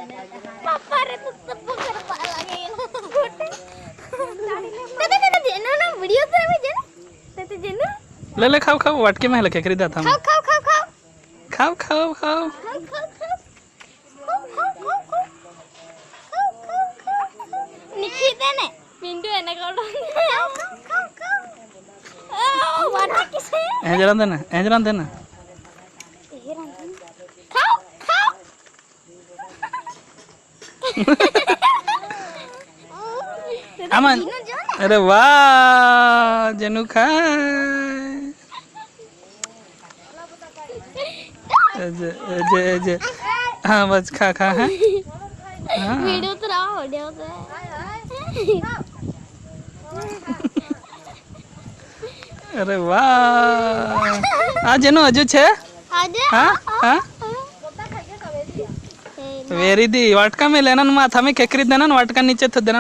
पापा रे तो सब कर पाला गए ना जेनो ना वीडियो पे में जेनो ते जेनो ले ले खाओ खाओ वाटके में लके खरीदा था खाओ खाओ खाओ खाओ खाओ खाओ खाओ निखिते ने पिंटू एने कोड वाटा किसे एजरान देना खाओ खाओ अमन अरे वाह जनू खाए अजे हाँ बस खा खा है वीडियो तो रहा वीडियो तो अरे वाह आज जनू अजू छे हाँ हाँ वेरी दी वाटका में लेना माथा में केकरी देना वाटका नीचे तो देना